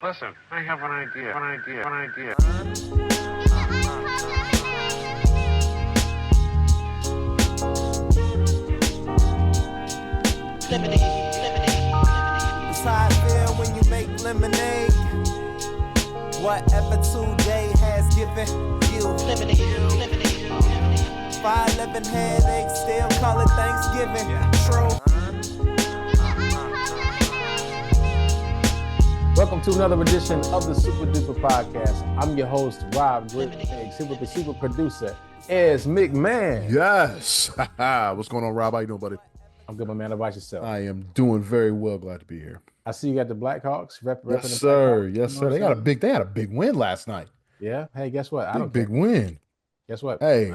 Listen, I have an idea. It's how I feel when you make lemonade. Whatever today has given you. 511 headaches, still call it Thanksgiving. True. Welcome to another edition of the Super Dupa podcast. I'm your host, Rob Griggs, here with the super producer, is McMahon. Yes. What's going on, Rob? How you doing, buddy? I'm good, my man. How about yourself? I am doing very well. Glad to be here. I see you got the Blackhawks repping Yes, the sir. Blackhawks. Yes, sir. They had a big win last night. Yeah. Hey, guess what? I don't care. Big win. Guess what? Hey,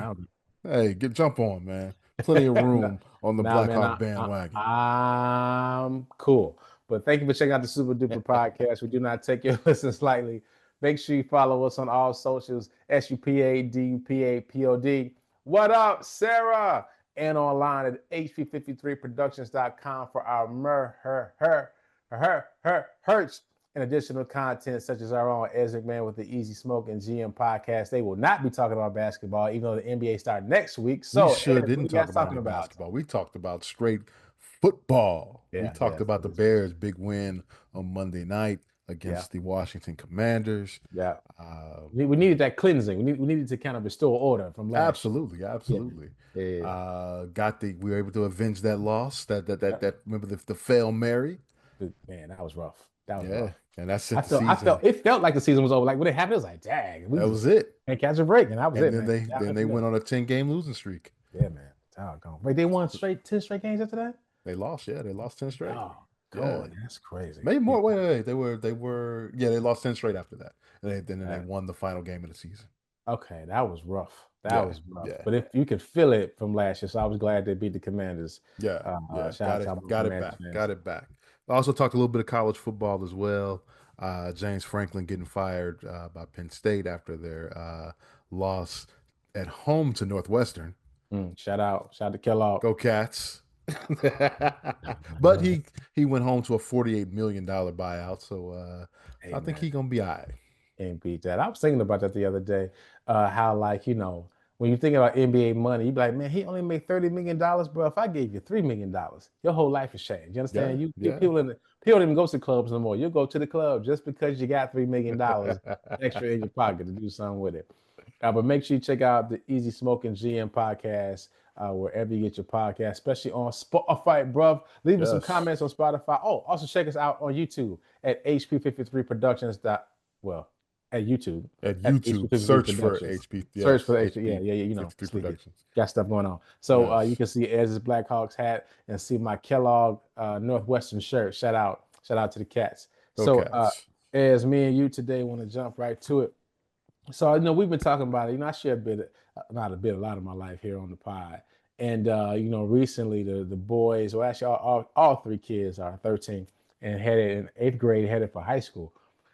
jump on, man. Plenty of room on the Blackhawk bandwagon. I'm cool. But thank you for checking out the Super Duper podcast. We do not take your listens lightly. Make sure you follow us on all socials, SUPADUPAPOD. What up, Sarah? And online at hp53productions.com for our herch and additional content such as our own Ez McMahon with the Easy Smoke and GM podcast. They will not be talking about basketball, even though the NBA starts next week. So we sure didn't talk about basketball. We talked about straight football. We talked about the Bears' big win on Monday night against the Washington Commanders. Yeah. We needed that cleansing. We needed to kind of restore order from last. Absolutely. We were able to avenge that loss. That remember the fail Mary. Man, that was rough. That was rough. And that's it felt like the season was over. Like when it happened, it was like, dang, that was it. And catch a break, and that was it. Then they went on a 10-game losing streak. Yeah, man. Doggone. Wait, they won 10 straight games after that? They lost, They lost 10 straight. Oh, God, that's crazy. Maybe more. Wait. They lost 10 straight after that. And they won the final game of the season. Okay, that was rough. That was rough. Yeah. But if you could feel it from last year, so I was glad they beat the Commanders. Got it back. I also talked a little bit of college football as well. James Franklin getting fired by Penn State after their loss at home to Northwestern. Shout out to Kellogg. Go Cats. But he went home to a $48 million buyout, so I think he's gonna be all right. Ain't beat that. I was thinking about that the other day. How when you think about NBA money, you be like, man, he only made $30 million, bro. If I gave you $3 million, your whole life has changed. You understand? People don't even go to clubs no more. You'll go to the club just because you got $3 million extra in your pocket to do something with it. But make sure you check out the Easy Smoking GM podcast wherever you get your podcast, especially on Spotify, bruv. Leave us some comments on Spotify. Oh, also check us out on YouTube at HP53 Productions. At YouTube. Search for HP. Search for HP. Yeah. You know, got stuff going on. So you can see Ez's Blackhawks hat and see my Kellogg Northwestern shirt. Shout out to the Cats. Ez, me and you today want to jump right to it. So we've been talking about it. I share a lot of my life here on the pod. And recently the boys, well, actually all three kids are 13 and headed in 8th grade, headed for high school.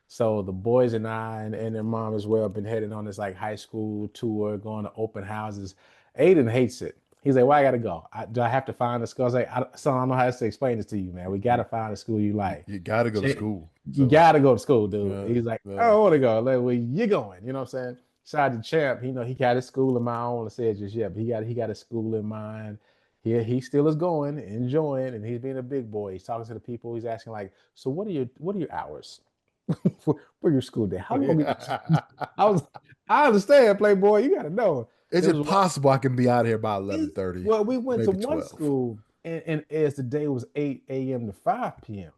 So the boys and I and their mom as well have been heading on this like high school tour, going to open houses. Aiden hates it. He's like, "Why I gotta go? Do I have to find a school?" I was like, "I don't know how to explain this to you, man. We gotta find a school you like. You gotta go to school. You gotta go to school, dude." He's like, "I don't want to go." Like, well, you're going. You know what I'm saying? Shout out to Champ. He got his school in mind. I don't want to say it just yet, but he got his school in mind. He still is going, enjoying, and he's being a big boy. He's talking to the people. He's asking like, "So what are your hours for your school day? How long?" I understand, Playboy. You gotta know. Is it possible I can be out here by 11:30? Well, we went to one 12. school, and as the day was 8 a.m. to 5 p.m.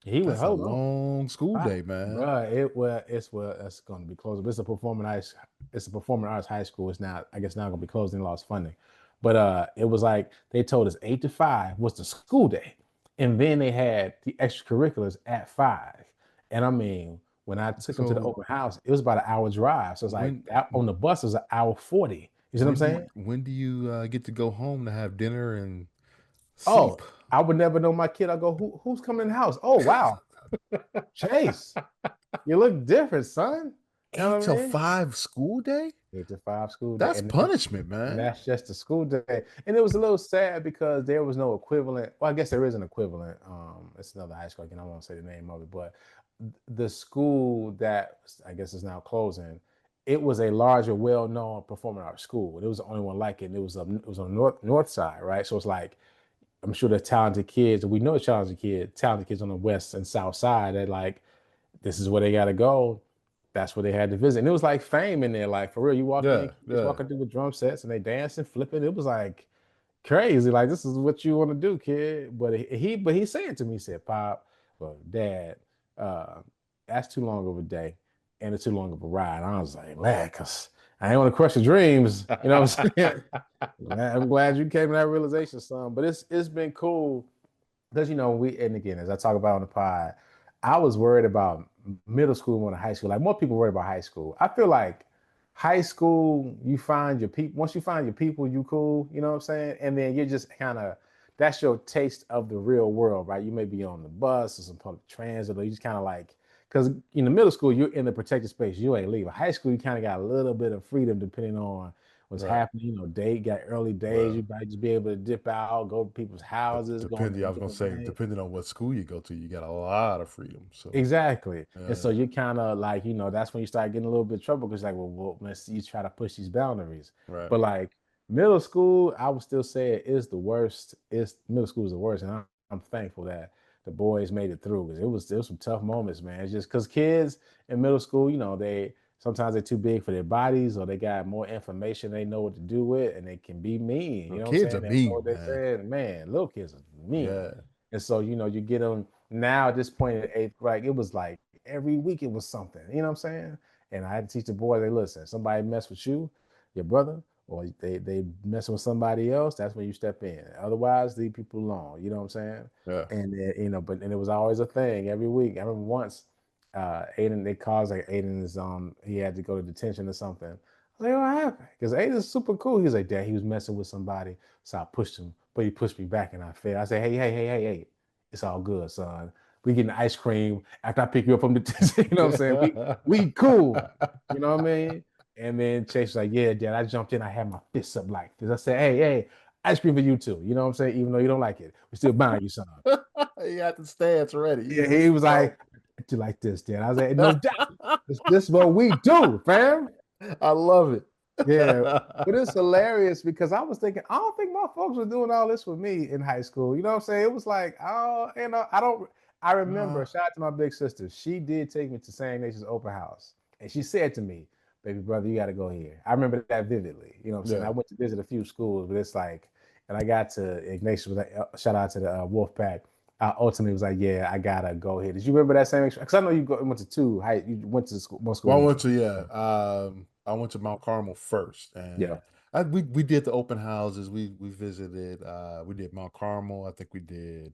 That's a long school day, man. It's going to be closed. It's a performing arts high school. It's now going to be closed and lost funding. But it was like they told us 8 to 5 was the school day, and then they had the extracurriculars at 5. And I mean, when I took them to the open house, it was about an hour drive. So it's like on the bus it was an hour 40. You see what I'm saying? When do you get to go home to have dinner and sleep? Oh, I would never know my kid. I go, who's coming in the house? Oh, wow. Chase, you look different, son. 8 till 5 school day? 8 to 5 school day. That's punishment, man. And that's just the school day. And it was a little sad because there was no equivalent. Well, I guess there is an equivalent. It's another high school. Again, I won't say the name of it, but the school that I guess is now closing, it was a larger, well-known performing arts school. It was the only one like it. And it was on north side, right? So it's like I'm sure the talented kids, and we know talented kids on the west and south side that like this is where they got to go. That's where they had to visit. And it was like fame in there, like for real. You walk in, kids walking through with drum sets and they dancing, flipping. It was like crazy. Like this is what you want to do, kid. But he said to me, he said, "Pop, well, Dad, uh, that's too long of a day and it's too long of a ride." And I was like, man, cause I ain't want to crush your dreams. You know what I'm saying? I'm glad you came to that realization, son. But it's been cool because and again, as I talk about on the pod, I was worried about middle school more than high school. Like more people worry about high school. I feel like high school, you find your people. Once you find your people, you cool. You know what I'm saying? And then you're just kind of that's your taste of the real world, right? You may be on the bus or some public transit, or you just kind of like because in the middle school you're in the protected space. You ain't leaving. High school, you kind of got a little bit of freedom depending on what's happening. Got early days. You might just be able to dip out, go to people's houses. Depending on what school you go to, you got a lot of freedom. So exactly, and so you kind of like that's when you start getting a little bit of trouble because like, well, let's you try to push these boundaries. Right. But like middle school, I would still say it is the worst. Middle school is the worst, and I'm thankful that the boys made it through because there was some tough moments, man. It's just because kids in middle school, they sometimes they're too big for their bodies or they got more information they know what to do with and they can be mean. You know kids what I'm saying? are mean, know what they man. said, man, little kids are mean. Yeah. And so, you get them now at this point in eighth grade, it was like every week it was something, you know what I'm saying? And I had to teach the boys, they listen, somebody mess with you, your brother, or they messing with somebody else, that's when you step in. Otherwise, leave people alone. You know what I'm saying? Yeah. And and it was always a thing every week. I remember once Aiden, they caused like Aiden's he had to go to detention or something. I was like, what happened? Because Aiden's super cool. He was like, Dad, he was messing with somebody. So I pushed him, but he pushed me back and I fell. I said, hey, it's all good, son. We getting ice cream after I pick you up from detention. You know what I'm saying? We cool. You know what I mean? And then Chase was like, yeah, Dad, I jumped in. I had my fists up like this. I said, hey, ice cream for you too. You know what I'm saying? Even though you don't like it, we still buying you some. He had the stance ready. Yeah, he was like, you like this, Dad. I was like, no doubt. This is what we do, fam. I love it. Yeah. But it's hilarious because I was thinking, I don't think my folks were doing all this with me in high school. You know what I'm saying? It was like, I remember, shout out to my big sister. She did take me to St. Ignatius Open House. And she said to me, baby brother, you got to go here. I remember that vividly. You know what I'm saying? I went to visit a few schools, but it's like, and I got to Ignatius, shout out to the Wolf Pack. I ultimately was like, yeah, I gotta go here. Did you remember that same? Because I know you went to two. You went to one school. Well, I went to Mount Carmel first, and we did the open houses. We visited. We did Mount Carmel. I think we did.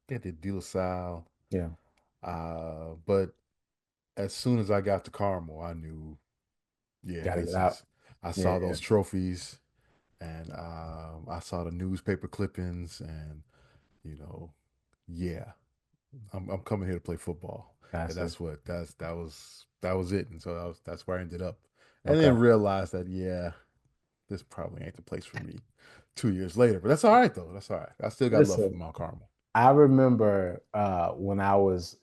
Did De La Salle. Yeah. But as soon as I got to Carmel, I knew, gotta get out. I saw those trophies, and I saw the newspaper clippings, and I'm coming here to play football. And that was it. And so that's where I ended up. And then realized that, this probably ain't the place for me 2 years later. But that's all right though. That's all right. I still got love for Mount Carmel. I remember when I was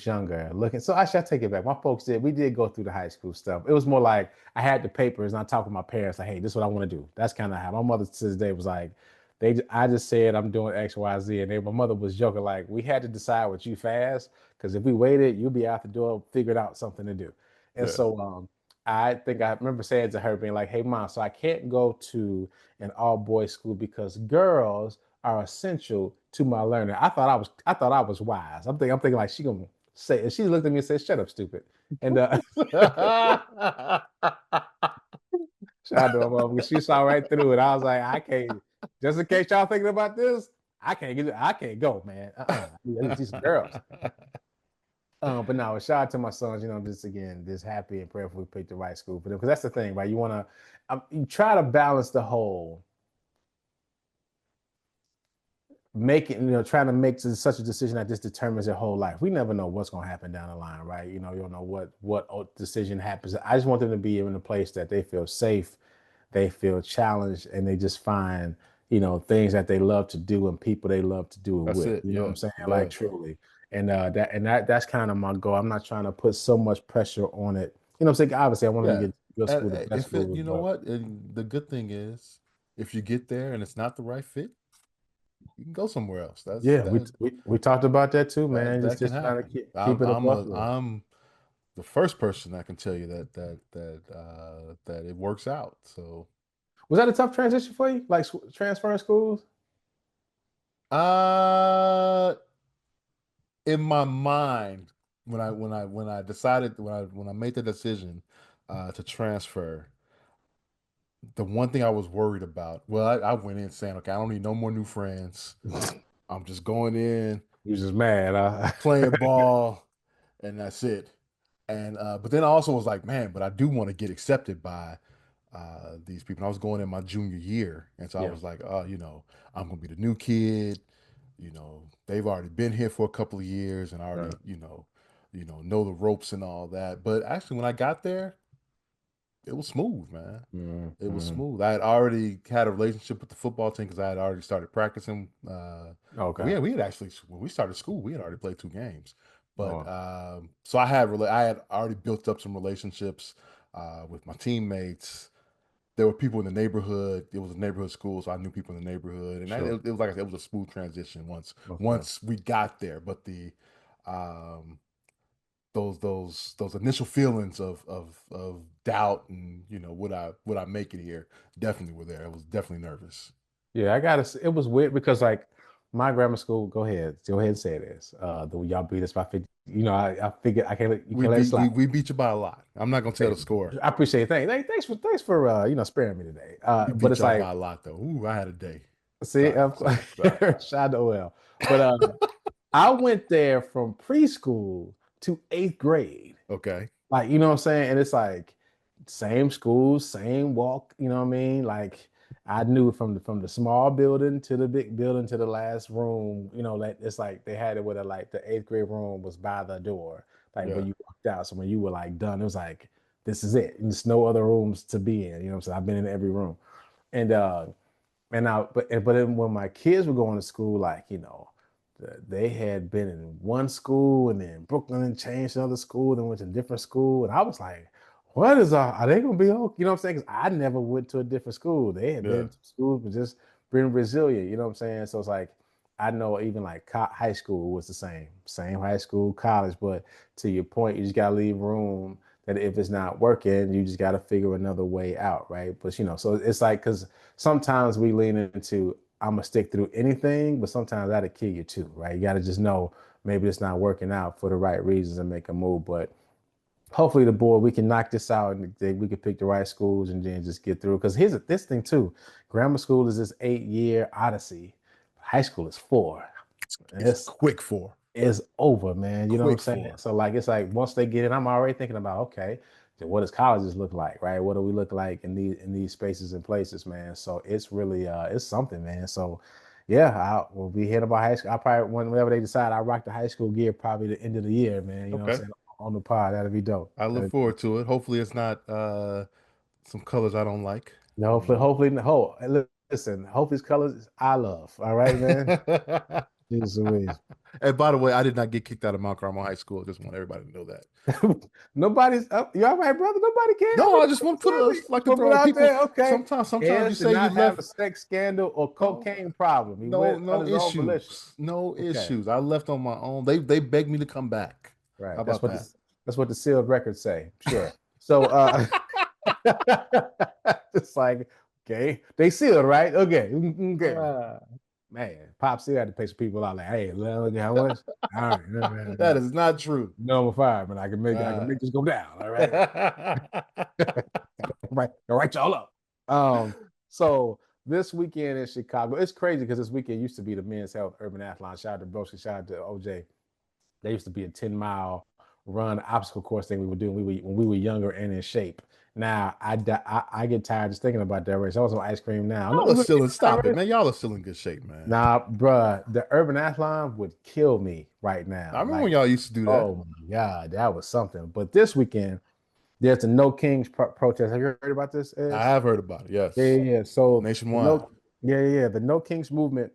younger looking. So actually I take it back. My folks we did go through the high school stuff. It was more like I had the papers and I talked with my parents like, hey, this is what I want to do. That's kind of how my mother to this day was like, I just said I'm doing X, Y, Z. And my mother was joking, like, we had to decide with you fast, because if we waited, you'll be out the door, figured out something to do. And so I think I remember saying to her, being like, hey, Mom, so I can't go to an all-boys school because girls are essential to my learning. I thought I was wise. I'm thinking like she gonna say, and she looked at me and said, shut up, stupid. And shout out to my mom because she saw right through it. I was like, I can't. Just in case y'all thinking about this, I can't go, man. I need to see some girls. But no, shout out to my sons. Just happy and prayerful we picked the right school for them, because that's the thing, right? You try to balance the whole trying to make such a decision that just determines their whole life. We never know what's going to happen down the line, right? You don't know what decision happens. I just want them to be in a place that they feel safe, they feel challenged, and they just find, things that they love to do and people they love to do it with. You know what I'm saying? Like truly. And that's kind of my goal. I'm not trying to put so much pressure on it. You know what I'm saying? Obviously, I want to get good school, the best if it, school. you know what, and the good thing is, if you get there and it's not the right fit, you can go somewhere else. Yeah, we talked about that too, man. That can Just trying to happen. keep it above. I'm the first person that can tell you that it works out. So was that a tough transition for you, like transferring schools? uh in my mind, when I decided when I made the decision to transfer, the one thing I was worried about, well, I went in saying, okay, I don't need no more new friends. I'm just going in. You just mad, huh? Playing ball, and that's it. And but then I also was like, man, but I do want to get accepted by these people. And I was going in my junior year, and so I was like, I'm gonna be the new kid. They've already been here for a couple of years, and I already, know the ropes and all that. But actually, when I got there, it was smooth, man. It was smooth. I had already had a relationship with the football team because I had already started practicing. Okay. We had actually, when we started school, we had already played 2 games. But so I had already built up some relationships with my teammates. There were people in the neighborhood. It was a neighborhood school, so I knew people in the neighborhood, and it was like I said, it was a smooth transition once we got there. But the those initial feelings of doubt and would I make it here definitely were there. I was definitely nervous. Yeah, it was weird because like my grammar school, go ahead and say this. Y'all beat us by 50. I figured I can't you can't let it slide. We beat you by a lot. I'm not gonna tell the score. I appreciate it. Thanks for sparing me today. We But beat it's y'all like, by a lot though. Ooh, I had a day. see, shout out to OL. But I went there from preschool to 8th grade. Okay. Like, you know what I'm saying? And it's like same school, same walk, you know what I mean? Like I knew from the small building to the big building to the last room, like it's like they had it where the 8th grade room was by the door, like when you walked out. So when you were like done, it was like, this is it. And there's no other rooms to be in. You know what I'm saying? I've been in every room. And but then when my kids were going to school, like, they had been in one school and then Brooklyn and changed to another school, then went to a different school. And I was like, are they going to be okay? You know what I'm saying? Because I never went to a different school. They had been to school, but just being resilient. You know what I'm saying? So it's like, I know even like high school was the same high school, college. But to your point, you just got to leave room that if it's not working, you just got to figure another way out. Right. But, so it's like, because sometimes we lean into, I'm gonna stick through anything, but sometimes that'll kill you too, right? You got to just know maybe it's not working out for the right reasons and make a move. But hopefully, the board, we can knock this out and we can pick the right schools and then just get through. Because here's this thing too: grammar school is this 8-year odyssey. High school is 4. It's quick 4. It's over, man. You know what I'm saying? 4. So like, it's like once they get in, I'm already thinking about, okay, what does colleges look like, right? What do we look like in these spaces and places, man? So it's really it's something, man. So yeah, we'll be heading about high school. I probably whenever they decide, I rock the high school gear probably the end of the year, man. You know what I'm saying? On the pod, that'll be dope. I look forward to it. Hopefully, it's not some colors I don't like. No, hopefully, listen. Hopefully, it's colors I love. All right, man. Jesus Louise. And by the way, I did not get kicked out of Mount Carmel High School. I just want everybody to know that. Nobody's up. You all right, brother? Nobody cares. No, I just want to throw out people. There. Okay. Sometimes you say you have a sex scandal or cocaine problem. No issues. No issues. I left on my own. They begged me to come back. Right. How about that's what the sealed records say. Sure. So it's like, okay, they sealed, right? Okay. Man, Pop still had to pay some people out. Like, hey, look how much. All right, that is not true. Number 5, man. I can make this go down. All right, right, y'all up. So this weekend in Chicago, it's crazy because this weekend used to be the Men's Health Urban Athlon. Shout out to Broski, shout out to OJ. They used to be a 10-mile run obstacle course thing we were doing when we were younger and in shape. Now I get tired just thinking about that race. I want some ice cream now. Stop it, man. Y'all are still in good shape, man. Nah, bruh, the Urban Athlon would kill me right now. I remember when y'all used to do that. Oh my God, that was something. But this weekend, there's a No Kings protest. Have you heard about this, Ed? I have heard about it, yes. Yeah. So nationwide. The No Kings movement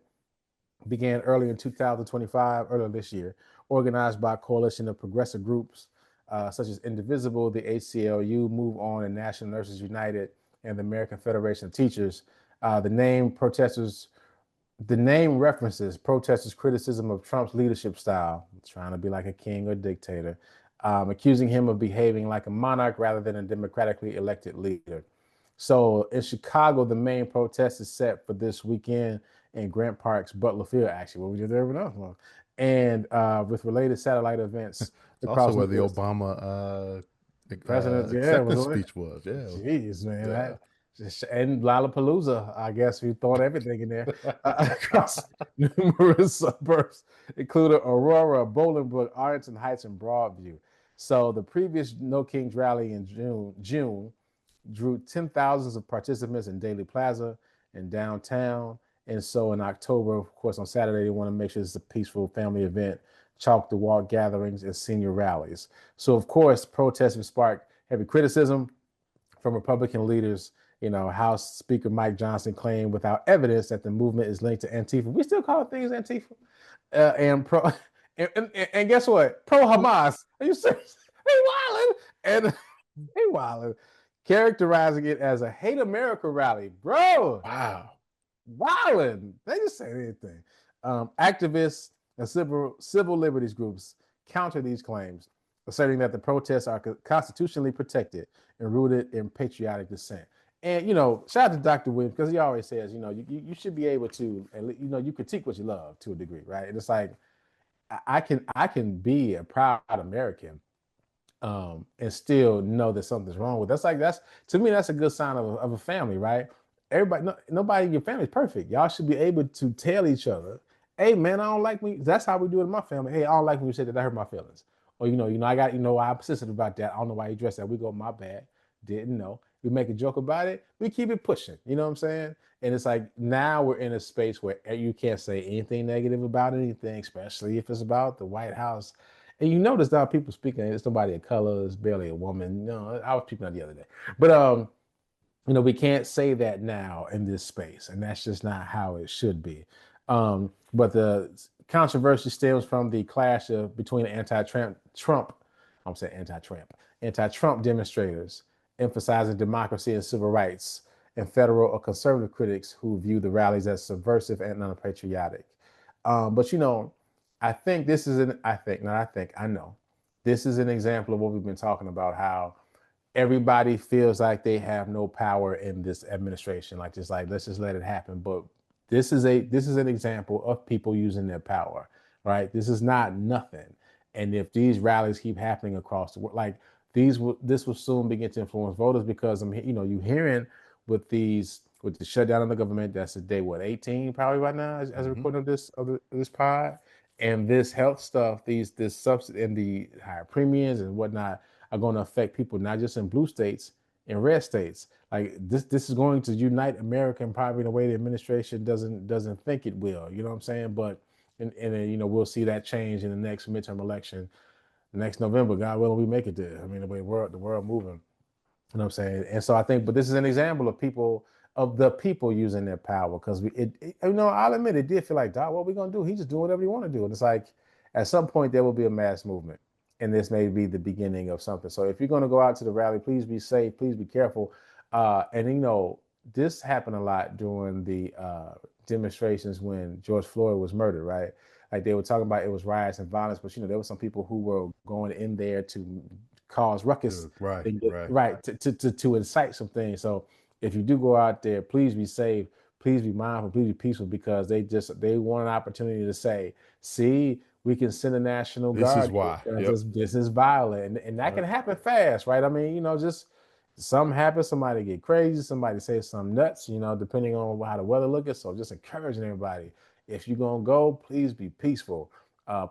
began early in 2025, earlier this year, organized by a coalition of progressive groups such as Indivisible, the ACLU, Move On, and National Nurses United, and the American Federation of Teachers. The name references protesters' criticism of Trump's leadership style, trying to be like a king or dictator, accusing him of behaving like a monarch rather than a democratically elected leader. So in Chicago, the main protest is set for this weekend in Grant Park's Butler Field, actually, where we did everything else. And with related satellite events. It's also where the Obama president's acceptance speech was. Yeah. Jeez, man. Yeah. And Lollapalooza, I guess we thrown everything in there across numerous suburbs, including Aurora, Bolingbrook, Arlington Heights, and Broadview. So the previous No Kings rally in June drew 10,000s of participants in Daily Plaza and downtown. And so in October, of course, on Saturday, they want to make sure it's a peaceful family event, chalk the walk gatherings, and senior rallies. So, of course, protests have sparked heavy criticism from Republican leaders. House Speaker Mike Johnson claimed without evidence that the movement is linked to Antifa. We still call things Antifa. And guess what? Pro-Hamas. Are you serious? They wildin'. Characterizing it as a hate America rally. Bro. Wow. Wildin'. They just say anything. Activists and civil liberties groups counter these claims, asserting that the protests are constitutionally protected and rooted in patriotic dissent. And, shout out to Dr. Williams, because he always says, you should be able to, you critique what you love to a degree, right? And it's like, I can be a proud American and still know that something's wrong with it. That's to me, that's a good sign of a family, right? Nobody in your family is perfect. Y'all should be able to tell each other, hey man, I don't like me. That's how we do it in my family. Hey, I don't like when you say that hurt my feelings. Or I'm sensitive about that. I don't know why you dressed that. We go, my bad. Didn't know. We make a joke about it. We keep it pushing. You know what I'm saying? And it's like now we're in a space where you can't say anything negative about anything, especially if it's about the White House. And you notice now people speaking, it's nobody of color, it's barely a woman. I was speaking the other day. But we can't say that now in this space, and that's just not how it should be. But the controversy stems from the clash between anti-Trump demonstrators emphasizing democracy and civil rights, and federal or conservative critics who view the rallies as subversive and unpatriotic. But I think this is I know this is an example of what we've been talking about, how everybody feels like they have no power in this administration. Let's just let it happen. But this is an example of people using their power, right? This is not nothing. And if these rallies keep happening across the world, this will soon begin to influence voters, because you hearing with the shutdown of the government, that's a day 18 probably right now as a recording of this pod, and this health stuff, this subsidy and the higher premiums and whatnot are going to affect people not just in blue states, in red states. Like this is going to unite America in probably in a way the administration doesn't think it will. You know what I'm saying? But and then we'll see that change in the next midterm election, next November. God willing, we make it there. I mean, the way the world moving. You know what I'm saying? And so I think, but this is an example of the people using their power, because I'll admit it did feel like, Doc, what are we gonna do? He just doing whatever he want to do. And it's like, at some point there will be a mass movement, and this may be the beginning of something. So if you're gonna go out to the rally, please be safe, please be careful. And this happened a lot during the demonstrations when George Floyd was murdered, right? Like they were talking about it was riots and violence, but there were some people who were going in there to cause ruckus, right, to incite some things. So if you do go out there, please be safe, please be mindful, please be peaceful, because they want an opportunity to say, see, we can send a National Guard. This is why. This is violent, and that can happen fast, right? I mean, just something happens, somebody get crazy, somebody say something nuts, depending on how the weather looks. So just encouraging everybody, if you're gonna go, please be peaceful.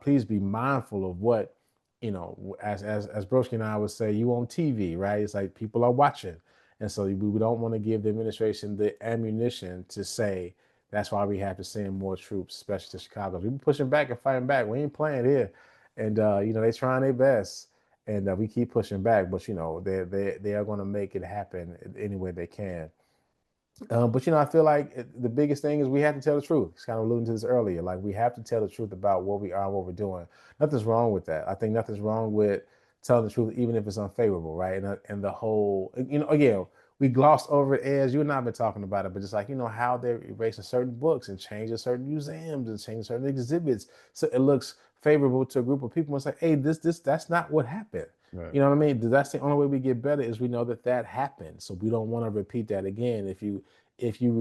Please be mindful of what, as Broski and I would say, you on TV, right? It's like people are watching. And so we don't want to give the administration the ammunition to say, that's why we have to send more troops, especially to Chicago. We've been pushing back and fighting back. We ain't playing here. And, they trying their best. And we keep pushing back. But, they are going to make it happen any way they can. But I feel like the biggest thing is we have to tell the truth. It's kind of alluding to this earlier. Like we have to tell the truth about what we are and what we're doing. Nothing's wrong with that. I think nothing's wrong with telling the truth, even if it's unfavorable, right? And the whole, again, we glossed over it as you and I have been talking about it, but just like how they're erasing certain books and changing certain museums and changing certain exhibits so it looks favorable to a group of people. It's like, hey, that's not what happened. Right. You know what I mean? That's the only way we get better is we know that happened. So we don't want to repeat that again. If you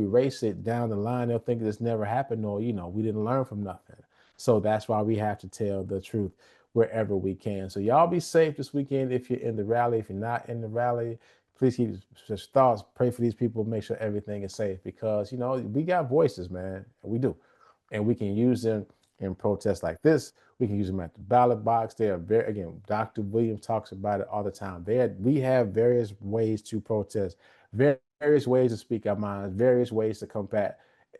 erase it down the line, they'll think this never happened, or we didn't learn from nothing. So that's why we have to tell the truth wherever we can. So y'all be safe this weekend if you're in the rally. If you're not in the rally, please keep just thoughts. Pray for these people. Make sure everything is safe because we got voices, man. We do, and we can use them in protests like this. We can use them at the ballot box. They are again, Dr. Williams talks about it all the time. We have various ways to protest, various ways to speak our minds, various ways to combat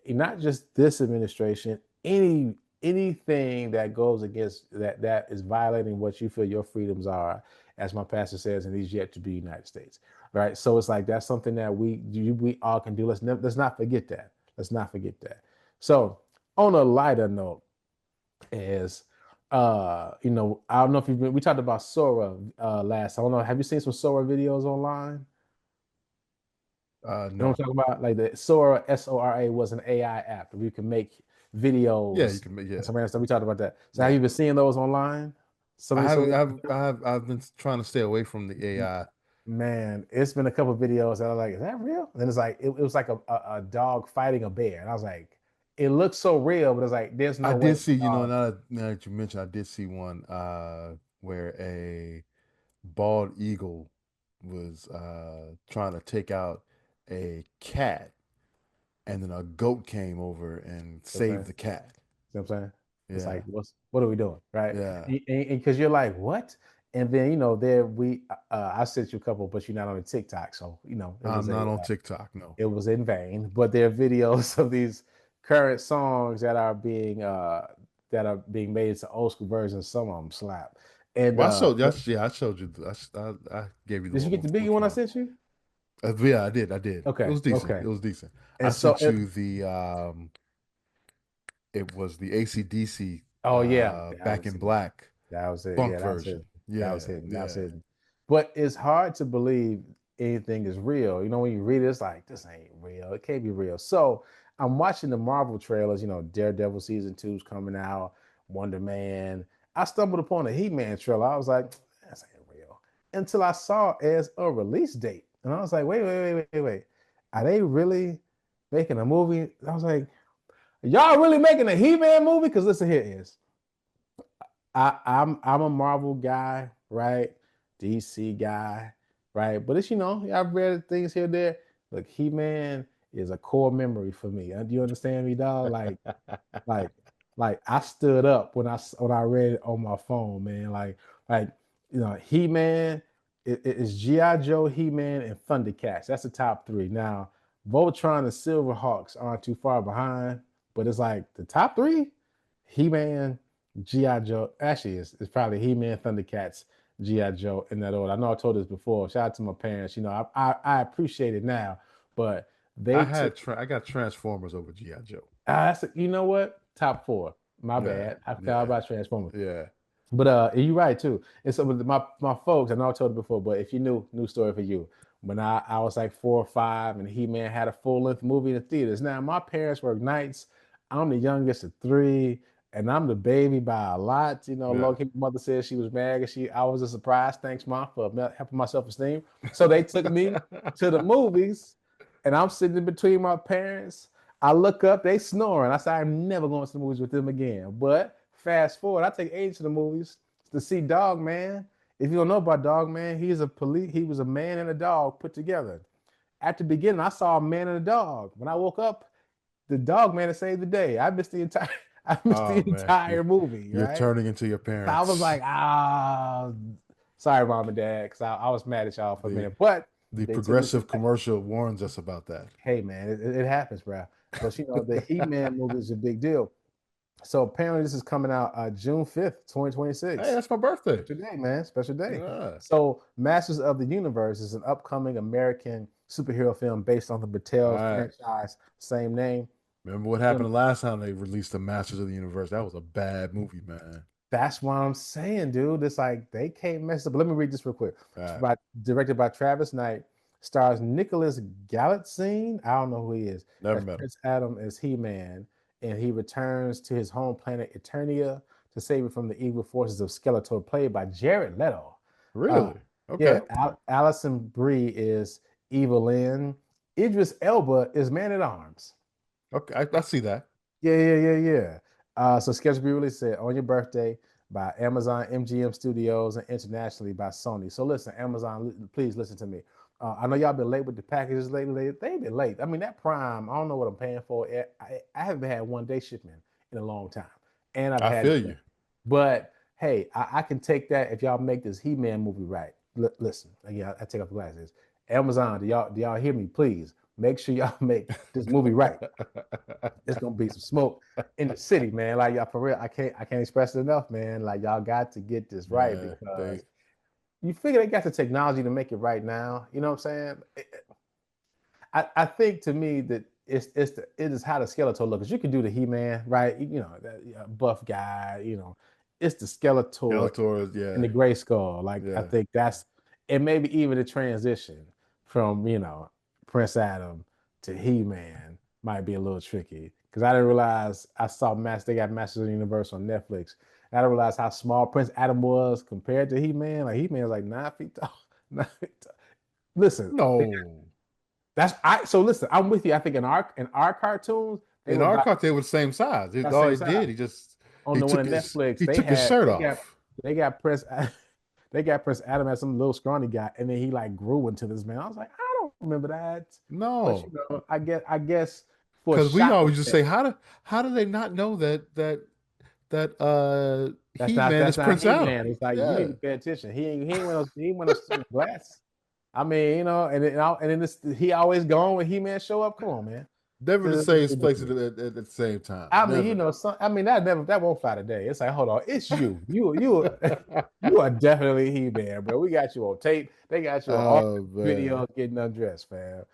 not just this administration, anything that goes against that is violating what you feel your freedoms are, as my pastor says, and he's yet to be United States. Right. So it's like that's something that we all can do. Let's not forget that. Let's not forget that. So on a lighter note, is I don't know if we talked about Sora last. I don't know. Have you seen some Sora videos online? No. You know what I'm talking about? Like the Sora, SORA, was an AI app where you can make videos. Yeah, you can make some random stuff. We talked about that. So have you been seeing those online? I've been trying to stay away from the AI. Man, it's been a couple of videos that are like, is that real? And then it's like it was like a dog fighting a bear, and I was like, it looks so real, but it's like there's no way. I did see, now that you mentioned, I did see one where a bald eagle was trying to take out a cat, and then a goat came over and saved the cat. You know what I'm saying? Yeah. It's like, what are we doing, right? Yeah. And because you're like, what? And then I sent you a couple, but you're not on the TikTok, so I'm not on TikTok. No, it was in vain. But there are videos of these current songs that are being made into old school versions. Some of them slap. And I showed you. I gave you the. Did you get the biggie one I sent you? Yeah, I did. Okay, it was decent. Okay. It was decent. And I sent you the. It was the AC/DC. Oh yeah, Back in Black. That was it. Funk version. That was it. That was it. But it's hard to believe anything is real. When you read it, it's like, this ain't real. It can't be real. So I'm watching the Marvel trailers. Daredevil season 2 is coming out. Wonder Man. I stumbled upon a He-Man trailer. I was like, this ain't real. Until I saw it as a release date. And I was like, wait. Are they really making a movie? I was like, y'all really making a He-Man movie? Because listen, here it is. I'm a Marvel guy, right? DC guy, right? But it's I've read things here and there. Look, He-Man is a core memory for me. Do you understand me, dog? Like I stood up when I read it on my phone, man. Like He-Man is G.I. Joe, He-Man, and Thundercats. That's the top 3. Now, Voltron and Silverhawks aren't too far behind, but it's like the top 3, He-Man, G.I. Joe. Actually, it's probably He-Man, Thundercats, G.I. Joe in that order. I know I told this before. Shout out to my parents. I appreciate it now, but I got Transformers over G.I. Joe. You know what? Top 4. My bad. I forgot about Transformers. Yeah. But you're right too. And so my folks, I know I told it before, but if you new story for you. When I was like 4 or 5 and He-Man had a full-length movie in the theaters. Now my parents work nights. I'm the youngest of 3. And I'm the baby by a lot. Low-key mother said she was mad and I was a surprise. Thanks, Mom, for helping my self-esteem. So they took me to the movies, and I'm sitting in between my parents. I look up, they snoring. I said, I'm never going to the movies with them again. But fast forward, I take Aiden to the movies to see Dog Man. If you don't know about Dog Man, he was a man and a dog put together. At the beginning, I saw a man and a dog. When I woke up, the Dog Man had saved the day. I missed the entire movie. You're turning into your parents. I was like, sorry, Mom and Dad, because I was mad at y'all for a minute. But the Progressive commercial warns us about that. Hey, man, it happens, bro. But the He-Man movie is a big deal. So apparently this is coming out June 5th, 2026. Hey, that's my birthday. Special day, man. Special day. Yeah. So Masters of the Universe is an upcoming American superhero film based on the Mattel franchise, same name. Remember what happened the last time they released the Masters of the Universe? That was a bad movie, man. That's what I'm saying, dude. It's like they can't mess up. But let me read this real quick. Directed by Travis Knight, stars Nicholas Galitzine. I don't know who he is. Never met him. Prince Adam is He-Man, and he returns to his home planet Eternia to save it from the evil forces of Skeletor, played by Jared Leto. Really? Okay. Yeah. Allison Brie is Evelyn. Idris Elba is Man-at-Arms. Okay, I see that. Yeah. So scheduled to be released on your birthday by Amazon, MGM Studios, and internationally by Sony. So listen, Amazon, please listen to me. I know y'all been late with the packages lately. They've been late. I mean, that Prime, I don't know what I'm paying for. I haven't had one day shipment in a long time. And I feel you. But hey, I can take that if y'all make this He-Man movie right. Listen, again, I take off the glasses. Amazon, do y'all hear me? Please make sure y'all make this movie right. It's gonna be some smoke in the city, man. Like y'all, for real, I can't express it enough, man. Like y'all got to get this right because you figure they got the technology to make it right now. You know what I'm saying? I think to me that it is how the Skeletor looks. You can do the He-Man, right? You know, that buff guy. You know, it's the Skeletor and the Gray Skull. Like I think that's and maybe even the transition from Prince Adam to He-Man might be a little tricky because I didn't realize they got Masters of the Universe on Netflix. I didn't realize how small Prince Adam was compared to He-Man. Like He-Man was like 9 feet tall. 9 feet tall. Listen, so listen, I'm with you. I think in our cartoons, they were the same size. All he did, he just on the one on Netflix, he took his shirt off. They got Prince Adam as some little scrawny guy, and then he like grew into this man. I was like, I don't remember that. No, but, I guess because we always just say, how do they not know that He-Man is Prince Adam? It's like you need to pay attention. He ain't want to glass. I mean, and then he always gone when He-Man show up. Come on, man. Never the same place at the same time. I mean, that won't fly today. It's like, hold on, it's you. You are definitely He-Man, bro. We got you on tape. They got you on all videos getting undressed, fam.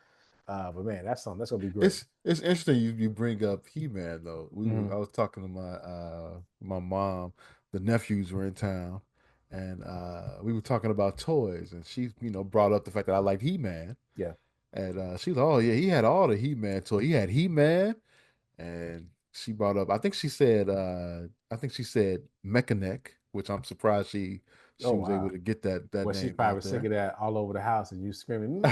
But man, that's gonna be great. It's interesting you bring up He-Man though. I was talking to my mom. The nephews were in town, and we were talking about toys, and she brought up the fact that I liked He-Man. Yeah. And she's like, oh yeah, he had all the He-Man toys. He had He-Man, and she brought up. I think she said Mechaneck, which I'm surprised she was able to get that name. She probably singing that all over the house, and you screaming.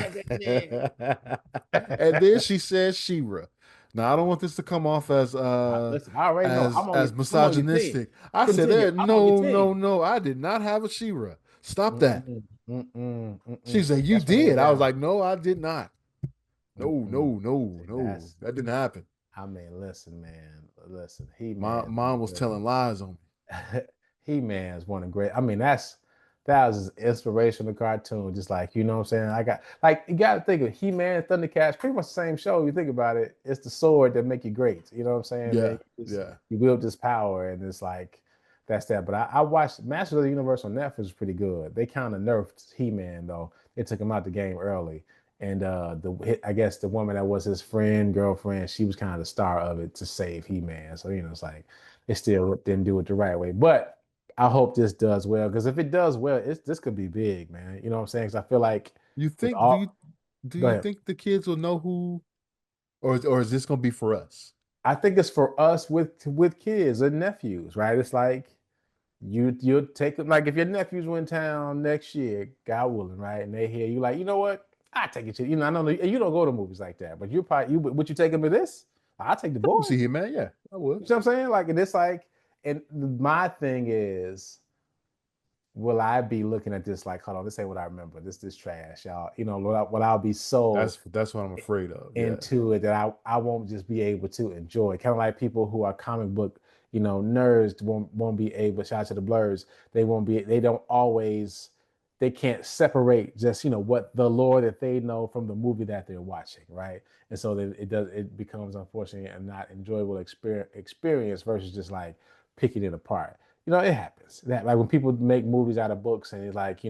And then she said She-Ra. Now I don't want this to come off as listen, I already know. as misogynistic. I said, no, I did not have a She-Ra. Stop that. She said, you did. I was like, no, I did not. No. That didn't happen. I mean, listen, man. Listen, He-Man. Mom was telling lies on me. He-Man is one of great. I mean, that was his inspirational cartoon. Just like, you know what I'm saying? You got to think of He-Man and Thundercats, pretty much the same show. You think about it. It's the sword that make you great. You know what I'm saying? Yeah. You wield this power, and it's like, that's that. But I watched Masters of the Universe on Netflix was pretty good. They kind of nerfed He-Man though. They took him out the game early. And I guess the woman that was his girlfriend, she was kind of the star of it to save He-Man. So, it's like they still didn't do it the right way. But I hope this does well, because if it does well, this could be big, man. You know what I'm saying? Because I feel like do you think the kids will know who, or is this gonna be for us? I think it's for us with kids and nephews, right? It's like you'll take them, like if your nephews were in town next year, God willing, right? And they hear you like, you know what? I take it to I know you don't go to movies like that, but would you take them to this? I'll take the boys. See here, man. Yeah, I would. You know what I'm saying? Like, and it's like, and my thing is, will I be looking at this like, hold on, this ain't what I remember. This trash, y'all. Will I be so that's what I'm afraid of. Into it that I won't just be able to enjoy. Kind of like people who are comic book, nerds won't be able. Shout out to the Blurs. They can't separate just what the lore that they know from the movie that they're watching, right? And so it becomes, unfortunately, a not enjoyable experience versus just like picking it apart. It happens that like when people make movies out of books and it's like,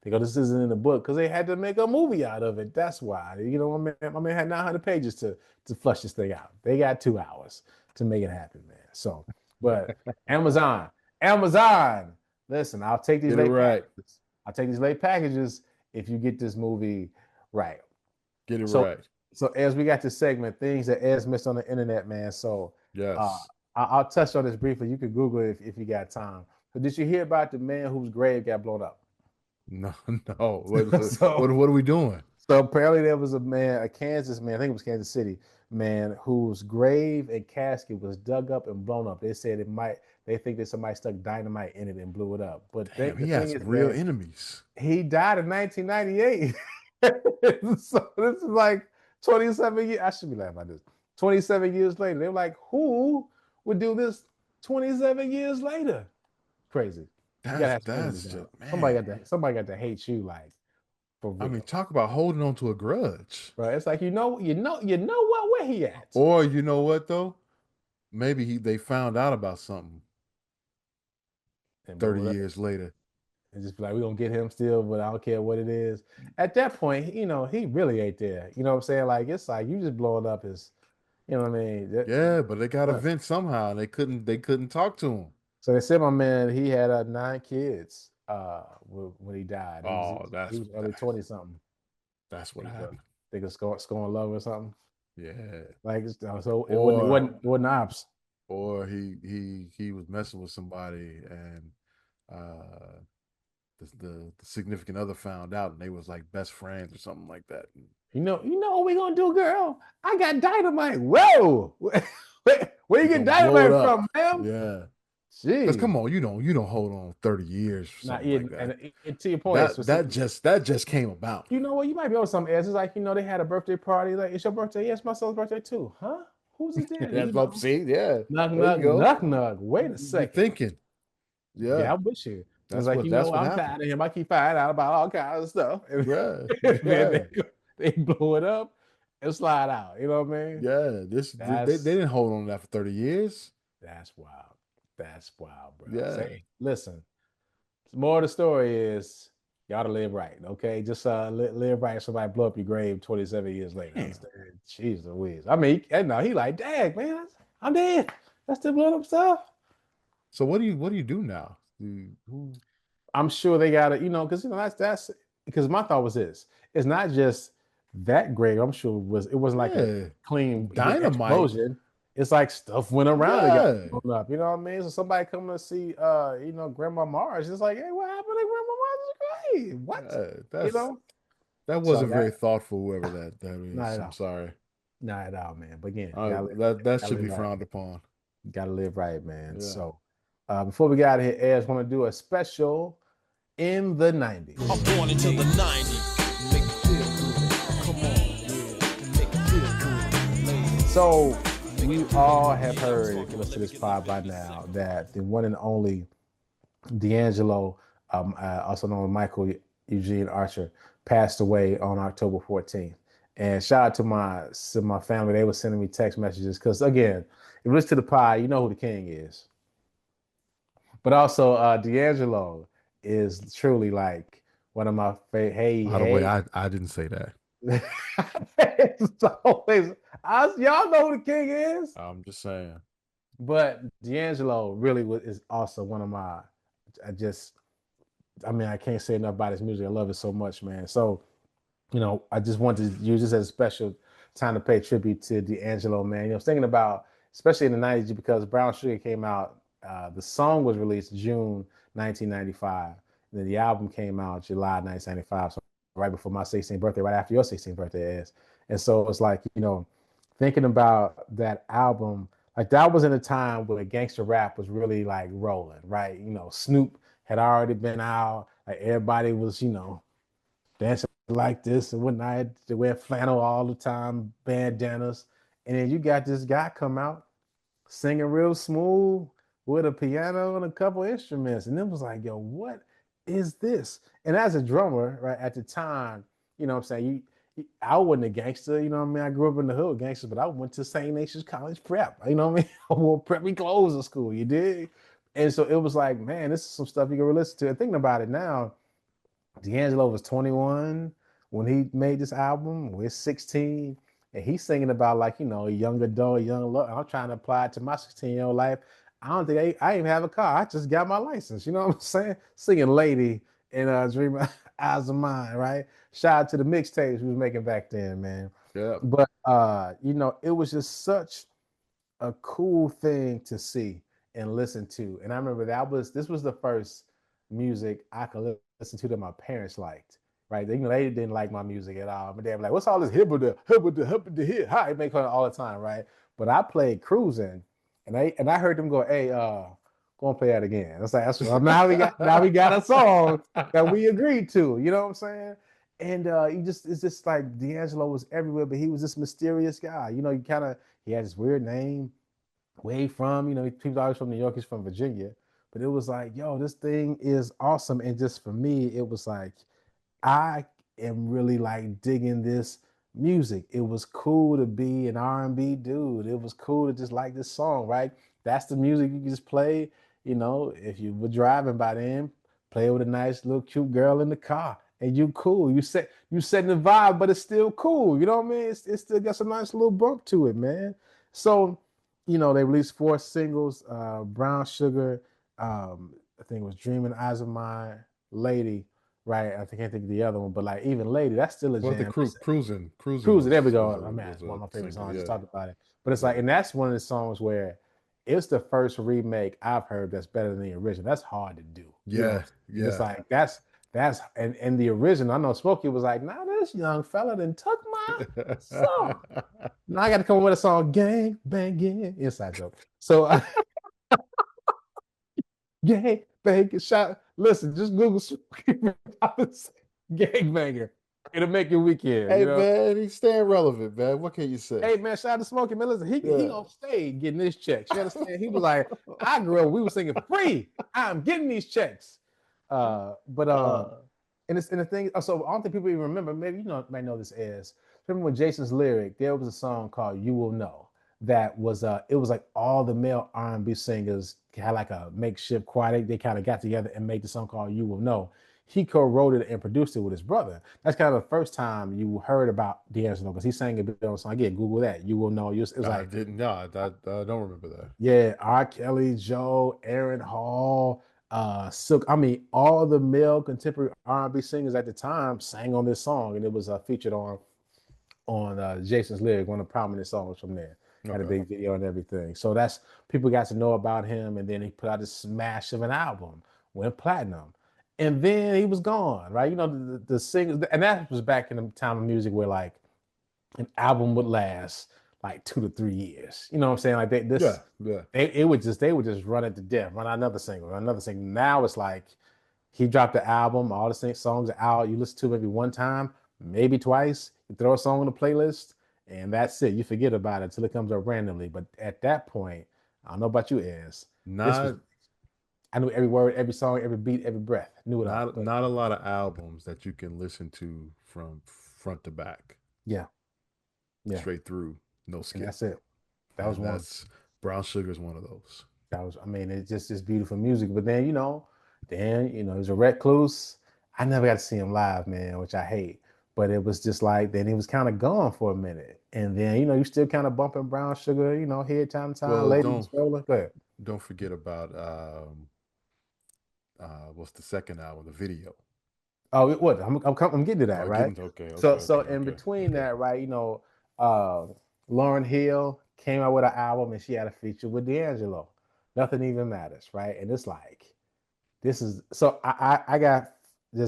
They go, this isn't in the book because they had to make a movie out of it. That's why. You know, my man had 900 pages to flush this thing out. They got 2 hours to make it happen, man. So, but Amazon, listen, I'll take these late packages. I'll take these late packages if you get this movie right. Get it right. So as we got this segment, things that Ez missed on the internet, man. So yes, I'll touch on this briefly. You can Google it if you got time. But did you hear about the man whose grave got blown up? No. What are we doing? So apparently there was a man, a Kansas man, I think it was Kansas City man, whose grave and casket was dug up and blown up. They said they think that somebody stuck dynamite in it and blew it up. But damn, he has real enemies. He died in 1998. So this is like 27 years. I should be laughing about this. 27 years later. They're like, who would do this 27 years later? Crazy. That's just, man. Somebody got to hate you, like, for real. I mean, talk about holding on to a grudge. Right. It's like you know what, where he at. Or you know what though? Maybe they found out about something and 30 years later. And just be like, we're gonna get him still, but I don't care what it is. At that point, you know, he really ain't there. You know what I'm saying? Like, it's like you just blowing up his, you know what I mean? Yeah, but they got a vent somehow. They couldn't talk to him. So they said my man, he had 9 kids when he died. He was early 20 something. That's what happened. They could score love or something. Yeah. Like, so it wasn't ops. Or he was messing with somebody and the significant other found out and they was like best friends or something like that. You know what we gonna do, girl? I got dynamite. Whoa. Where you get dynamite from, man? Yeah. Because come on, you don't hold on 30 years for something like that. And to your point, that just came about. You know what? You might be on some else. It's like, you know, they had a birthday party. Like, it's your birthday. Yes, my son's birthday too. Huh? Who's his daddy? That's what I'm saying. Yeah. Knock. Wait a second. You're thinking. Yeah. I'm with you. That's like, I'm tired of him. I keep finding out about all kinds of stuff. Yeah. They blow it up and slide out. You know what I mean? Yeah. They didn't hold on to that for 30 years. That's wild. That's wild, bro. Yeah. Say, listen, more of the story is y'all to live right, okay? Just live right. Somebody blow up your grave 27 years later. Jeez Louise. I mean, he like, dang, man, I'm dead. That's still blowing up stuff. So what do you do now? I'm sure they got to, you know, because that's because my thought was this: it's not just that grave. I'm sure it wasn't like a clean dynamite explosion. It's like stuff went around and got blown up. You know what I mean? So somebody coming to see, you know, Grandma Marge, it's like, hey, what happened to Grandma Marge's grave? What? You know? That wasn't very thoughtful, whoever that is. I'm sorry. Not at all, man. But again, that should be frowned upon. Got to live right, man. Yeah. So before we get out of here, Ed, I want to do a special in the 90s. I'm born into the 90s. Make it feel good. Come on, make it feel good. So we all have heard, if you listen to this pod by now, that the one and only D'Angelo, also known as Michael Eugene Archer, passed away on October 14th. And shout out to my family. They were sending me text messages because, again, if you listen to the pod, you know who the king is. But also, D'Angelo is truly like one of my favorite. By the way, I didn't say that. It's always, y'all know who the king is. I'm just saying. But D'Angelo really is also one of my. I can't say enough about his music. I love it so much, man. So, you know, I just wanted to use this as a special time to pay tribute to D'Angelo, man. You know, I was thinking about, especially in the 90s, because Brown Sugar came out. The song was released June 1995. And then the album came out July 1995. So right before my 16th birthday, right after your 16th birthday is. And so it's like, you know, thinking about that album, like that was in a time where gangster rap was really like rolling, right? You know, Snoop had already been out. Like everybody was, you know, dancing like this and whatnot. They wear flannel all the time, bandanas. And then you got this guy come out singing real smooth with a piano and a couple instruments. And it was like, yo, what is this? And as a drummer, right, at the time, you know what I'm saying, I wasn't a gangster, you know what I mean? I grew up in the hood gangster, but I went to St. Ignatius College prep, you know what I mean? I wore preppy clothes in school, you dig? And so it was like, man, this is some stuff you can listen to. And thinking about it now, D'Angelo was 21 when he made this album. We're 16, and he's singing about like a young adult, young love. I'm trying to apply it to my 16-year-old life. I don't think I even have a car. I just got my license. You know what I'm saying? Singing "Lady" and "Dream Eyes of Mine." Right? Shout out to the mixtapes we was making back then, man. Yeah. But it was just such a cool thing to see and listen to. And I remember this was the first music I could listen to that my parents liked. Right? They didn't like my music at all. But they were like, "What's all this hibba hit? Hi, make fun all the time, right?" But I played cruising, and I heard them go, "Hey, go and play that again." It's like now we got a song that we agreed to. You know what I'm saying? And it's just like D'Angelo was everywhere, but he was this mysterious guy. He had this weird name. Where he from? People always from New York. He's from Virginia. But it was like, yo, this thing is awesome. And just for me, it was like, I am really like digging this music. It was cool to be an R&B dude. It was cool to just like this song, right? That's the music you can just play. If you were driving by then, play with a nice little cute girl in the car, and you cool. You setting the vibe, but it's still cool. You know what I mean? It's still got some nice little bump to it, man. So, they released 4 singles: "Brown Sugar," I think it was "Dreaming Eyes of Mine," "Lady." Right, I can't think of the other one, but like even "Lady," that's still a Well, the jam. cruising. There we go. Was Man, one of my favorite single, songs. yeah. Just talked about it, but it's like, and that's one of the songs where it's the first remake I've heard that's better than the original. That's hard to do. Yeah, It's like that's and the original. I know Smokey was like, "Nah, this young fella done took my song." Now I got to come up with a song, "Gang Banging." Inside joke. So. Gang banging shot. Listen, just Google gangbanger. It'll make your weekend. Hey man, he's staying relevant, man. What can you say? Hey man, shout out to Smokey, man. Listen, he gonna stay getting his checks. You understand? He was like, I grew up, we were singing free. I'm getting these checks. And the thing, so I don't think people even remember, maybe might know this is. Remember when Jason's Lyric, there was a song called "You Will Know" that was it was like all the male R&B singers had like a makeshift choir. They kind of got together and made the song called "You Will Know." He co-wrote it and produced it with his brother. That's kind of the first time you heard about D'Angelo, because he sang a bit on the song. Again, Google that. You will know. It was like, I don't remember that. Yeah, R. Kelly, Joe, Aaron Hall, Silk. I mean, all the male contemporary R&B singers at the time sang on this song, and it was featured on Jason's Lyric, one of the prominent songs from there. Had a big video and everything. So that's, people got to know about him, and then he put out this smash of an album, went platinum, and then he was gone. Right? The singles, and that was back in the time of music where like an album would last like 2 to 3 years. You know what I'm saying? Like they would just run it to death, run another single, another single. Now it's like he dropped the album, all the songs are out. You listen to it maybe one time, maybe twice. You throw a song on the playlist, and that's it. You forget about it until it comes up randomly. But at that point, I don't know about you, Ez. I knew every word, every song, every beat, every breath. Knew it all. Not a lot of albums that you can listen to from front to back. Yeah. Straight through, no skip. And that's it. That was one. Brown Sugar is one of those. It's just beautiful music. But then, there's a recluse. I never got to see him live, man, which I hate. But it was just like, then he was kind of gone for a minute. And then, you still kind of bumping Brown Sugar, here time to time. Well, ladies rolling. Go ahead. Don't forget about what's the second album, the video. Oh, what? I'm getting to that, right? Okay. So in between that, right, Lauryn Hill came out with an album, and she had a feature with D'Angelo. Nothing Even Matters, right? And it's like, there's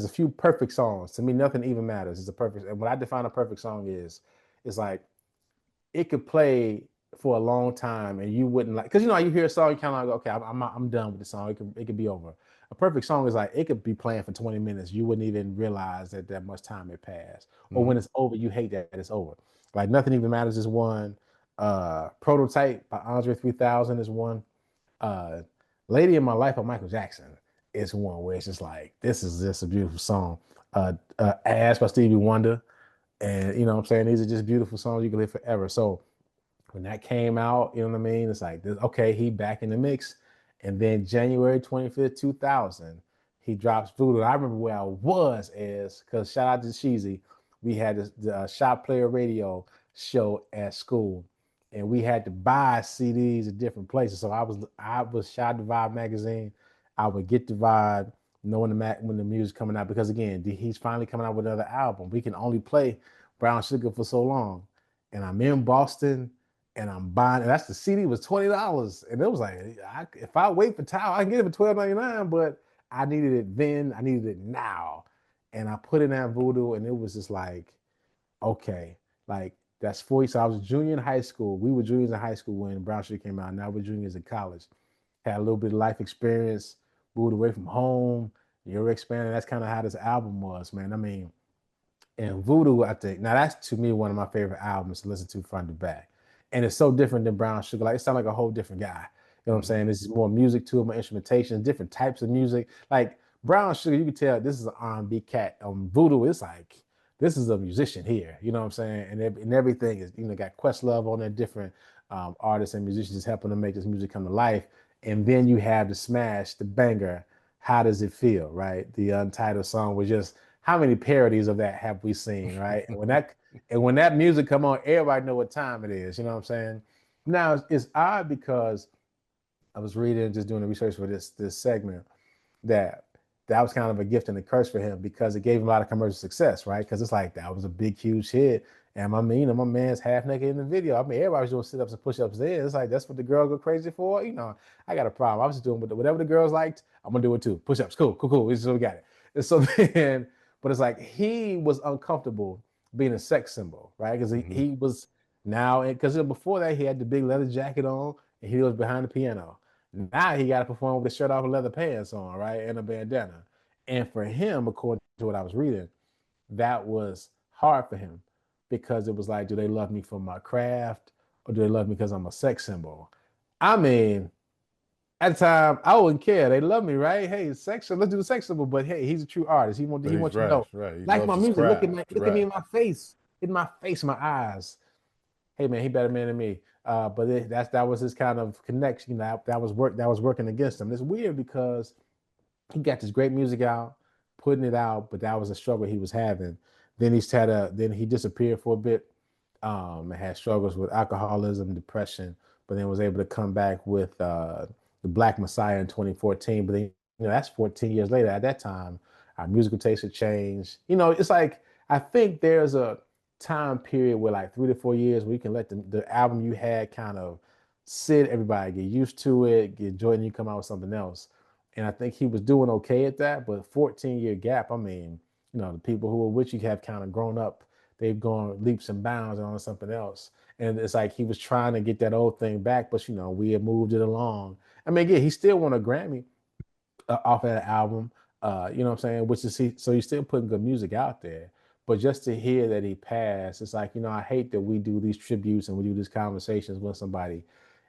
a few perfect songs. To me, Nothing Even Matters is a perfect, and what I define a perfect song is like, it could play for a long time and you wouldn't like, because you hear a song, you kind of like, okay, I'm done with the song. It could be over. A perfect song is like, it could be playing for 20 minutes. You wouldn't even realize that much time had passed. Or when it's over, you hate that it's over. Like Nothing Even Matters is one. Prototype by Andre 3000 is one. Lady in My Life by Michael Jackson is one where it's just like, this is just a beautiful song. Ass by Stevie Wonder. And you know what I'm saying? These are just beautiful songs you can live forever. So when that came out, you know what I mean? It's like, okay, he back in the mix. And then January 25th, 2000, he drops Voodoo. I remember where I was because shout out to Cheesy. We had the Shop Player Radio show at school, and we had to buy CDs at different places. So I was Shot the Vibe magazine. I would get the Vibe, knowing when the music coming out, because again, he's finally coming out with another album. We can only play Brown Sugar for so long, and I'm in Boston, and I'm buying. And that's the CD was $20, and it was like, if I wait for Tile, I can get it for $12.99. But I needed it then. I needed it now, and I put in that Voodoo, and it was just like, okay, like that's 40. So I was a junior in high school. We were juniors in high school when Brown Sugar came out. Now we're juniors in college. Had a little bit of life experience, moved away from home. You're expanding. That's kind of how this album was, man. I mean, and Voodoo, I think, now that's to me one of my favorite albums to listen to front to back. And it's so different than Brown Sugar. Like, it sounds like a whole different guy. You know what I'm saying? This is more music to it, more instrumentation, different types of music. Like Brown Sugar, you can tell this is an R&B cat. Voodoo, it's like, this is a musician here. You know what I'm saying? And everything is, got Questlove on there, different artists and musicians helping to make this music come to life. And then you have the smash, the banger, How Does It Feel, right? The untitled song was just, how many parodies of that have we seen, right? And when that music come on, everybody know what time it is. You know what I'm saying? Now it's odd because I was reading, just doing the research for this segment, that was kind of a gift and a curse for him, because it gave him a lot of commercial success, right? Because it's like, that was a big, huge hit. And my man's half naked in the video. I mean, everybody's doing sit-ups and push-ups there. It's like, that's what the girl go crazy for. I got a problem. I was just doing whatever the girls liked, I'm gonna do it too. Push-ups, cool. So we got it. And so then, but it's like, he was uncomfortable being a sex symbol, right? Because he was now, because before that, he had the big leather jacket on and he was behind the piano. Now he got to perform with a shirt off and leather pants on, right? And a bandana. And for him, according to what I was reading, that was hard for him, because it was like, do they love me for my craft, or do they love me because I'm a sex symbol? I mean, at the time, I wouldn't care. They love me, right? Hey, sex, let's do the sex symbol. But hey, he's a true artist. He wants you to know. Right. He Like my music, look at me in my face, my eyes. Hey man, he better man than me. But that was his kind of connection. That was working against him. It's weird because he got this great music out, putting it out, but that was a struggle he was having. Then he disappeared for a bit, and had struggles with alcoholism, depression, but then was able to come back with the Black Messiah in 2014. But then, that's 14 years later. At that time, our musical taste had changed. It's like, I think there's a time period where like 3 to 4 years where you can let the album you had kind of sit, everybody get used to it, get enjoyed, and you come out with something else. And I think he was doing okay at that, but 14-year gap, I mean, the people who were with you have kind of grown up. They've gone leaps and bounds on something else. And it's like he was trying to get that old thing back, but we had moved it along. I mean, again, he still won a Grammy off of that album. You know what I'm saying? Which is so he's still putting good music out there. But just to hear that he passed, it's like, I hate that we do these tributes and we do these conversations when somebody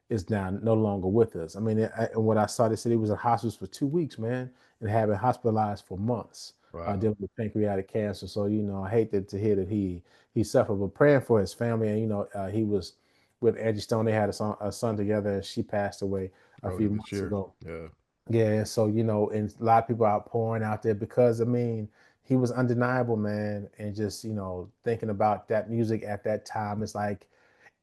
is now no longer with us. I mean, and what I saw, they said he was in hospice for 2 weeks, man, and had been hospitalized for months, dealing with pancreatic cancer. So, I hate to hear that he suffered, but praying for his family. And, he was with Angie Stone. They had a son together, and she passed away a few months ago. Yeah. So, and a lot of people are pouring out there because, I mean, he was undeniable, man. And just, thinking about that music at that time, it's like,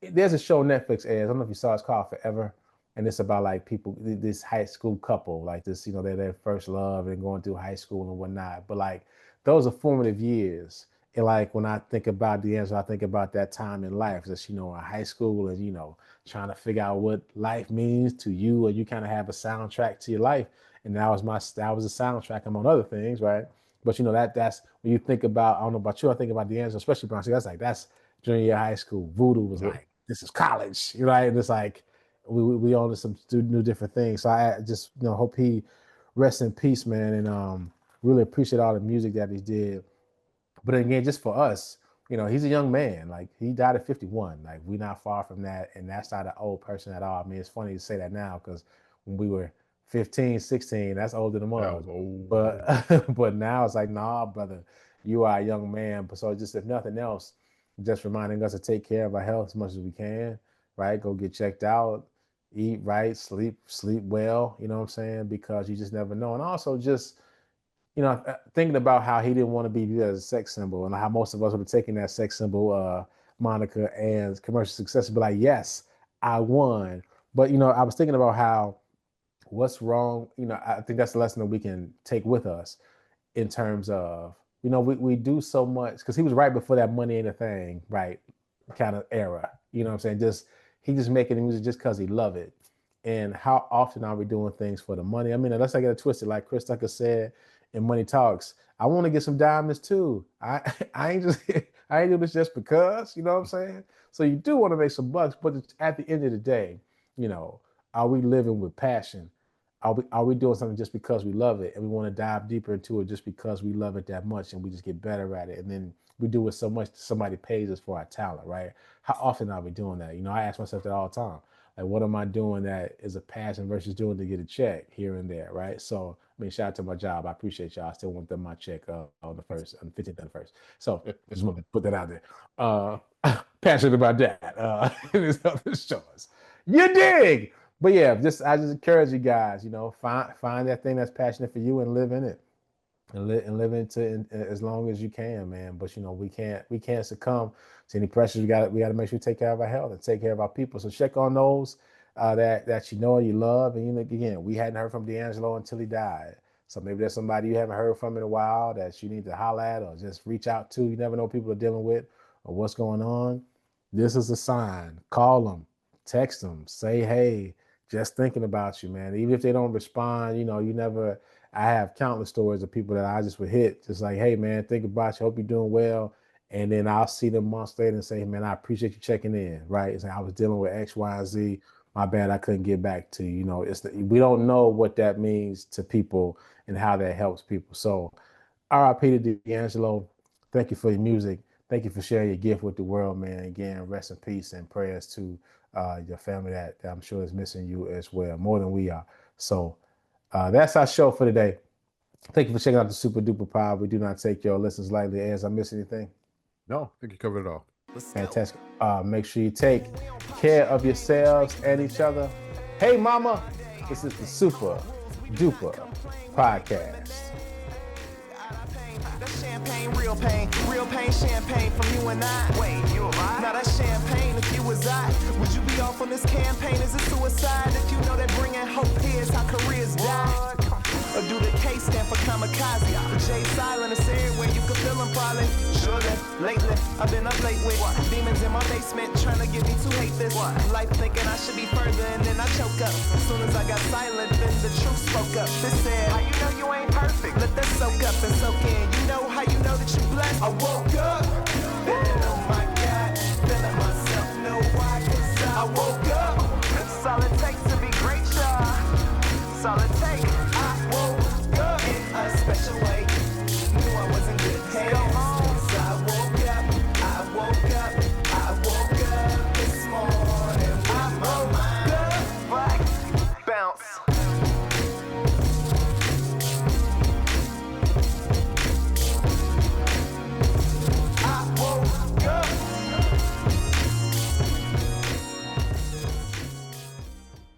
there's a show Netflix airs. I don't know if you saw it. It's called Forever. And it's about like people, this high school couple, like this, they're their first love and going through high school and whatnot. But like, those are formative years. And like, when I think about D'Angelo, I think about that time in life, just, in high school and, trying to figure out what life means to you, or you kind of have a soundtrack to your life. And that was a soundtrack among other things, right? But that's when you think about, I don't know about you, I think about D'Angelo, especially Brown. That's junior year high school. Voodoo was like, this is college, right? And it's like, we all did some new different things. So I just, hope he rests in peace, man. And really appreciate all the music that he did. But again, just for us, he's a young man. Like, he died at 51. Like, we're not far from that. And that's not an old person at all. I mean, it's funny to say that now, because when we were 15, 16, that's older than us. But now it's like, nah, brother, you are a young man. But so just, if nothing else, just reminding us to take care of our health as much as we can, right? Go get checked out, eat right, sleep well, you know what I'm saying? Because you just never know. And also just thinking about how he didn't want to be viewed as a sex symbol, and how most of us would have taken that sex symbol moniker and commercial success, and be like, yes, I won. But I was thinking about how what's wrong. I think that's a lesson that we can take with us in terms of, we do so much, because he was right before that money ain't a thing, right, kind of era. You know what I'm saying? He just making music just because he love it. And how often are we doing things for the money? I mean, unless I get it twisted, like Chris Tucker said in Money Talks, I want to get some diamonds too. I ain't doing this just because, you know what I'm saying? So you do want to make some bucks, but at the end of the day, are we living with passion? Are we doing something just because we love it and we want to dive deeper into it just because we love it that much and we just get better at it, and then we do it so much that somebody pays us for our talent, right? How often are we doing that? I ask myself that all the time. Like, what am I doing that is a passion versus doing to get a check here and there, right? So, shout out to my job. I appreciate y'all. I still want them my check on the 15th and the 1st. So, just want to put that out there. Passionate about that. There's other shows. You dig? But yeah, I just encourage you guys, find that thing that's passionate for you and live in it, and live into it as long as you can, man. But we can't succumb to any pressures. We got to make sure we take care of our health and take care of our people. So check on those that you love. And again, we hadn't heard from D'Angelo until he died. So maybe there's somebody you haven't heard from in a while that you need to holler at or just reach out to. You never know what people are dealing with or what's going on. This is a sign. Call them, text them, say hey. Just thinking about you, man. Even if they don't respond, I have countless stories of people that I just would hit, just like, hey, man, think about you. Hope you're doing well. And then I'll see them months later and say, man, I appreciate you checking in, right? It's like, I was dealing with X, Y, and Z. My bad, I couldn't get back to you. We don't know what that means to people and how that helps people. So RIP to D'Angelo. Thank you for your music. Thank you for sharing your gift with the world, man. Again, rest in peace and prayers to your family that I'm sure is missing you as well, more than we are. So that's our show for today. Thank you for checking out the Super Duper Pod. We do not take your listens lightly. As I miss anything? No, I think you covered it all. Fantastic. Make sure you take care of yourselves and each other. Hey, mama, this is the Super Duper Podcast. Real pain, champagne from you and I. Wait, you alive? Now that's champagne if you was I. Would you be off on this campaign? Is it suicide? If you know that bringing hope here is how careers die. Or do the K stand for kamikaze? The J silent is everywhere, you can feel them probably. Surely, lately, I've been up late with demons in my basement trying to get me to hate this. Life thinking I should be further and then I choke up. As soon as I got silent, then the truth spoke up. This said, how you know you ain't perfect? Let that soak up and soak in. You know how you